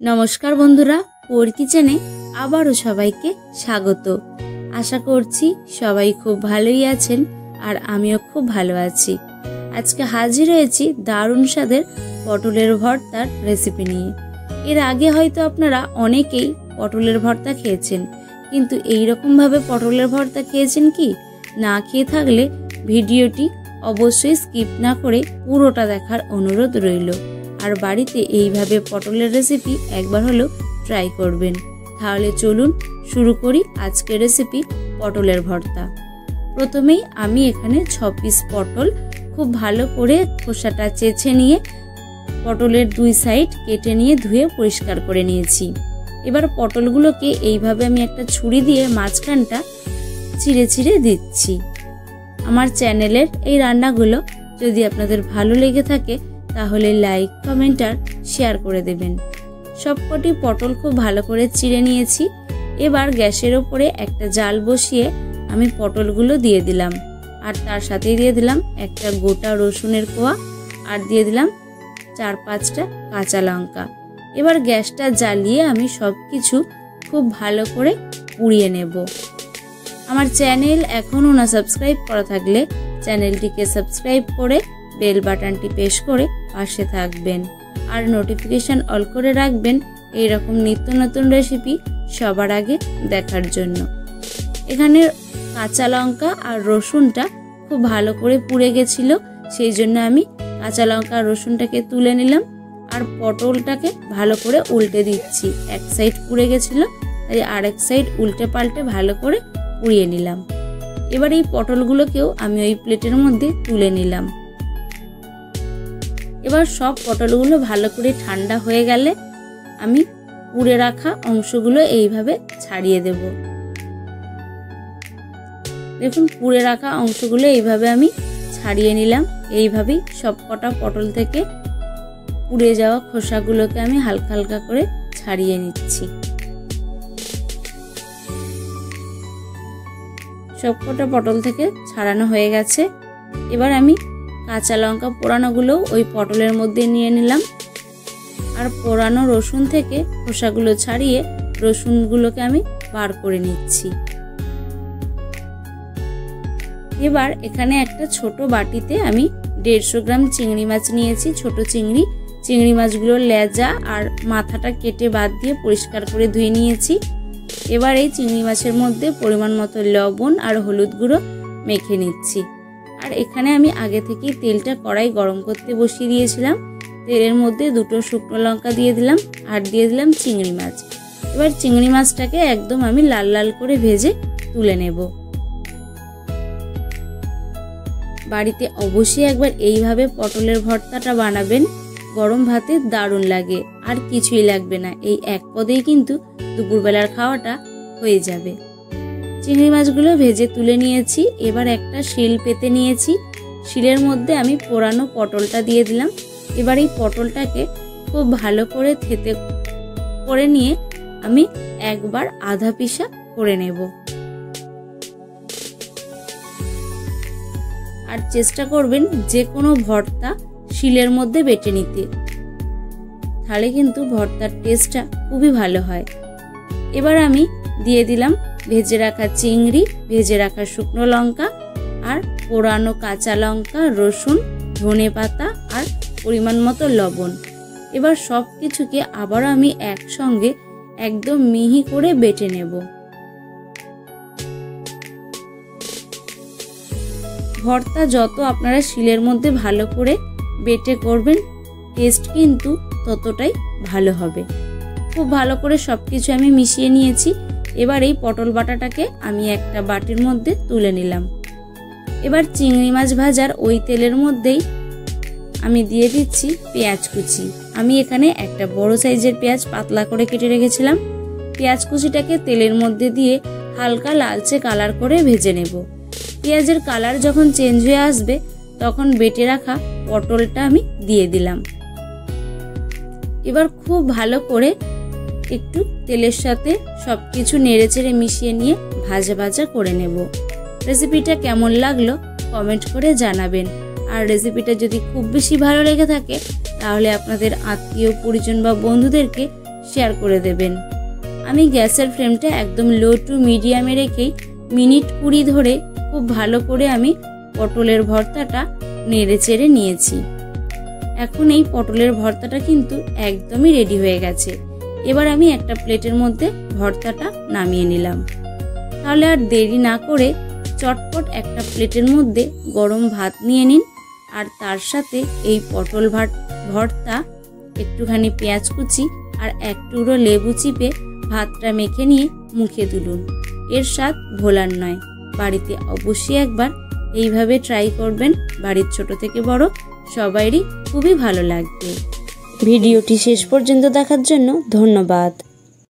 नमस्कार बंधुरा पोर किचेने आबारो सबाइके स्वागत। आशा करछि सबाई खूब भालोई आछेन और आमिओ खूब भालो आछि। आजके हाजिर हयेछि दारुण स्वादेर पटलेर भर्तार रेसिपि निये। एर आगे हयतो आपनारा अनेकेई पटलेर भर्ता खेयेछेन, किन्तु एई रकम भावे पटलेर भर्ता खेयेछेन कि ना खेये थाकले भिडियोटी अवश्यई स्किप ना करे पुरोटा देखार अनुरोध रइलो। और बाड़ीते এইভাবে পটলের রেসিপি একবার হলো ট্রাই করবেন। তাহলে চলুন শুরু করি আজকের রেসিপি পটলের ভর্তা। প্রথমেই আমি এখানে 6 পিস পটল খুব ভালো করে খোসাটা চেঁচে নিয়ে পটলের দুই সাইড কেটে নিয়ে ধুয়ে পরিষ্কার করে নিয়েছি। এবার পটলগুলোকে এইভাবে আমি একটা ছুরি দিয়ে মাঝখানটা চিড়ে চিড়ে দিচ্ছি। আমার চ্যানেলের এই রান্নাগুলো যদি আপনাদের ভালো লেগে থাকে তাহলে লাইক কমেন্ট আর শেয়ার করে দেবেন। সবকটি পটল খুব ভালো করে চিড়ে নিয়েছি। এবার গ্যাসের উপরে একটা জাল বসিয়ে আমি পটলগুলো দিয়ে দিলাম আর তার সাথে দিয়ে দিলাম একটা গোটা রসুনের কোয়া আর দিয়ে দিলাম 4-5টা কাঁচা লঙ্কা। এবার গ্যাসটা জ্বালিয়ে আমি সবকিছু খুব ভালো করে পুড়িয়ে নেব। আমার চ্যানেল এখনো না সাবস্ক্রাইব করা থাকলে চ্যানেলটিকে সাবস্ক্রাইব করে বেল বাটনটি প্রেস করে পাশে থাকবেন আর নোটিফিকেশন অল করে রাখবেন এই রকম নিত্য নতুন রেসিপি সবার আগে দেখার জন্য। এখানে কাঁচা লঙ্কা আর রসুনটা খুব ভালো করে পুড়ে গেছিল, সেই জন্য আমি কাঁচা লঙ্কা আর রসুনটাকে তুলে নিলাম আর পটলটাকে ভালো করে উল্টে দিচ্ছি। এক সাইড পুড়ে গেছিল তাই আরেক সাইড উল্টে পাল্টে ভালো করে পুড়িয়ে নিলাম। এবার এই পটলগুলোকেও আমি ওই প্লেটের মধ্যে তুলে নিলাম। এবার সব পটলগুলো ভালো করে ঠান্ডা হয়ে গেলে আমি পুড়ে রাখা অংশগুলো এইভাবে ছাড়িয়ে দেব। দেখুন পুড়ে রাখা অংশগুলো এইভাবে আমি ছাড়িয়ে নিলাম। এইভাবেই সব কটা পটল থেকে পুড়ে যাওয়া খোসাগুলোকে আমি হালকা হালকা করে ছাড়িয়ে নিচ্ছি। সব কটা পটল থেকে ছাড়ানো হয়ে গেছে। এবার আমি কাঁচা লঙ্কা পোড়ানোগুলো ওই পটলের মধ্যে নিয়ে নিলাম আর পোড়ানো রসুন থেকে খোসাগুলো ছাড়িয়ে রসুনগুলোকে আমি বার করে নিচ্ছি। এবার এখানে একটা ছোট বাটিতে আমি 150 গ্রাম চিংড়ি মাছ নিয়েছি। ছোট চিংড়ি মাছগুলোর লেজা আর মাথাটা কেটে বাদ দিয়ে পরিষ্কার করে ধুয়ে নিয়েছি। এবার এই চিংড়ি মাছের মধ্যে পরিমাণ মতো লবণ আর হলুদ গুঁড়ো মেখে নিচ্ছি। আর এখানে আমি আগে থেকেই তেলটা কড়াই গরম করতে বসিয়ে দিয়েছিলাম। তেলের মধ্যে 2টো শুকনো লঙ্কা দিয়ে দিলাম আর দিয়ে দিলাম চিংড়ি মাছ। এবার চিংড়ি মাছটাকে একদম আমি লাল লাল করে ভেজে তুলে নেব। বাড়িতে অবশ্যই একবার এইভাবে পটলের ভর্তাটা বানাবেন, গরম ভাতে দারুণ লাগে আর কিছুই লাগবে না। এই এক পদেই কিন্তু দুপুরবেলার খাওয়াটা হয়ে যাবে। চিংড়ি মাছগুলো ভেজে তুলে নিয়েছি। এবার একটা শিল পেতে নিয়েছি, শিলের মধ্যে আমি পোড়ানো পটলটা দিয়ে দিলাম। এবার এই পটলটাকে খুব ভালো করে থেতে করে নিয়ে আমি একবার আধা পিসা করে নেব। আর চেষ্টা করবেন যে কোনো ভর্তা শিলের মধ্যে বেটে নিতে, তাহলে কিন্তু ভর্তার টেস্টটা খুবই ভালো হয়। এবার আমি দিয়ে দিলাম ভেজে রাখা চিংড়ি, ভেজে রাখা শুকনো লঙ্কা আর পোড়ানো কাঁচা লঙ্কা, রসুন, ধনেপাতা আর পরিমাণ মতো লবণ। এবার সব কিছুকে আবার আমি একসঙ্গে একদম মিহি করে বেটে নেব। ভর্তা যত আপনারা শিলের মধ্যে ভালো করে বেটে করবেন টেস্ট কিন্তু ততটাই ভালো হবে। খুব ভালো করে সব কিছু আমি মিশিয়ে নিয়েছি। এবার এই পটল বাটাটাকে আমি একটা বাটির মধ্যে তুলে নিলাম। এবার চিংড়ি মাছ ভাজার ওই তেলের মধ্যেই আমি দিয়ে দিচ্ছি পেঁয়াজ কুচি। আমি এখানে একটা বড় সাইজের পেঁয়াজ পাতলা করে কেটে রেখেছিলাম। পেঁয়াজ কুচিটাকে তেলের মধ্যে দিয়ে হালকা লালচে কালার করে ভেজে নেব। পেঁয়াজের কালার যখন চেঞ্জ হয়ে আসবে তখন বেটে রাখা পটলটা আমি দিয়ে দিলাম। এবার খুব ভালো করে একটু তেলের সাথে সবকিছু নেড়েচেড়ে মিশিয়ে নিয়ে ভাজা ভাজা করে নেব। রেসিপিটা কেমন লাগলো কমেন্ট করে জানাবেন। আর রেসিপিটা যদি খুব বেশি ভালো লেগে থাকে তাহলে আপনাদের আত্মীয় পরিজন বা বন্ধুদেরকে শেয়ার করে দেবেন। আমি গ্যাসের ফ্লেমটা একদম লো টু মিডিয়ামে রেখেই মিনিট 20 ধরে খুব ভালো করে আমি পটলের ভর্তাটা নেড়ে চেড়ে নিয়েছি। এখন এই পটলের ভর্তাটা কিন্তু একদমই রেডি হয়ে গেছে। এবার আমি একটা প্লেটের মধ্যে ভর্তাটা নামিয়ে নিলাম। তাহলে আর দেরি না করে চটপট একটা প্লেটের মধ্যে গরম ভাত নিয়ে নিন, আর তার সাথে এই পটল ভর্তা, একটুখানি পেঁয়াজ কুচি আর এক টুকরো লেবু চিপে ভাতটা মেখে নিয়ে মুখে তুলুন। এর স্বাদ ভোলার নয়। বাড়িতে অবশ্যই একবার এইভাবে ট্রাই করবেন। বাড়ির ছোট থেকে বড় সবাইরই খুবই ভালো লাগবে। ভিডিওটি শেষ পর্যন্ত দেখার জন্য ধন্যবাদ।